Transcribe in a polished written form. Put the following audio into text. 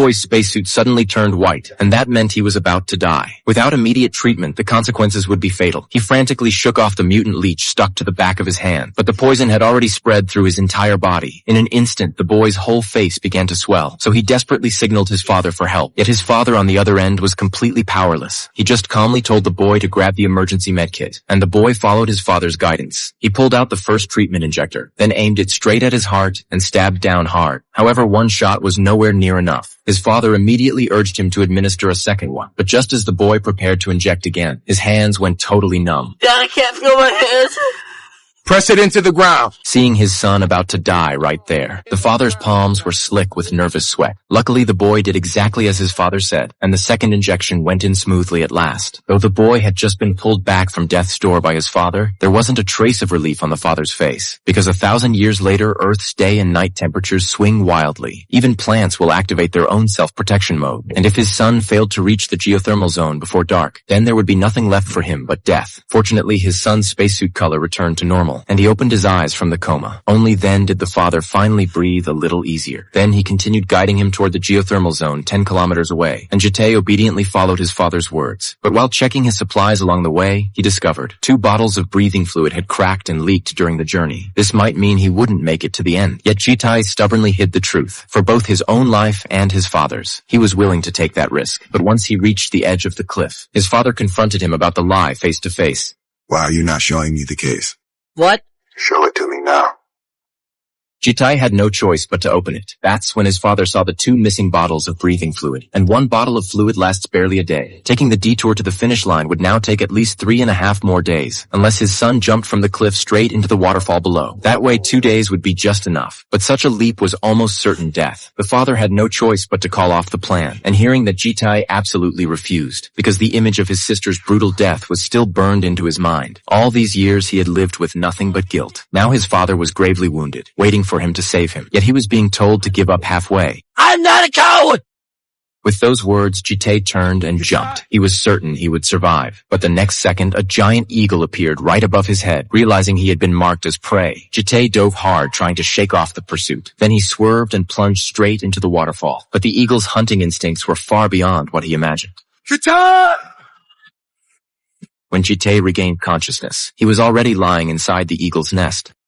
boy's spacesuit suddenly turned white, and that meant he was about to die. Without immediate treatment, the consequences would be fatal. He frantically shook off the mutant leech stuck to the back of his hand, but the poison had already spread through his entire body. In an instant, the boy's whole face began to swell, so he desperately signaled his father for help. Yet his father on the other end was completely powerless. He just calmly told the boy to grab the emergency medkit, and the boy followed his father's guidance. He pulled out the first treatment injector, then aimed it straight at his heart and stabbed down hard. However, one shot was nowhere near enough. His father immediately urged him to administer a second one, but just as the boy prepared to inject again, his hands went totally numb. Dad, I can't feel my hands. Press it into the ground. Seeing his son about to die right there, the father's palms were slick with nervous sweat. Luckily, the boy did exactly as his father said, and the second injection went in smoothly at last. Though the boy had just been pulled back from death's door by his father, there wasn't a trace of relief on the father's face, because 1,000 years later, Earth's day and night temperatures swing wildly. Even plants will activate their own self-protection mode, and if his son failed to reach the geothermal zone before dark, then there would be nothing left for him but death. Fortunately, his son's spacesuit color returned to normal, and he opened his eyes from the coma. Only then did the father finally breathe a little easier. Then he continued guiding him toward the geothermal zone 10 kilometers away, and Kitai obediently followed his father's words. But while checking his supplies along the way, he discovered 2 bottles of breathing fluid had cracked and leaked during the journey. This might mean he wouldn't make it to the end. Yet Kitai stubbornly hid the truth. For both his own life and his father's, he was willing to take that risk. But once he reached the edge of the cliff, his father confronted him about the lie face to face. Why are you not showing me the case? What? Show it to me now. Kitai had no choice but to open it. That's when his father saw the 2 missing bottles of breathing fluid, and 1 bottle of fluid lasts barely a day. Taking the detour to the finish line would now take at least 3.5 more days, unless his son jumped from the cliff straight into the waterfall below. That way 2 days would be just enough. But such a leap was almost certain death. The father had no choice but to call off the plan, and hearing that Kitai absolutely refused, because the image of his sister's brutal death was still burned into his mind. All these years he had lived with nothing but guilt. Now his father was gravely wounded, waiting for him to save him, yet he was being told to give up halfway. I'm not a coward! With those words, Kitai turned and jumped. He was certain he would survive. But the next second, a giant eagle appeared right above his head. Realizing he had been marked as prey, Kitai dove hard, trying to shake off the pursuit. Then he swerved and plunged straight into the waterfall. But the eagle's hunting instincts were far beyond what he imagined. Kitai! When Kitai regained consciousness, he was already lying inside the eagle's nest.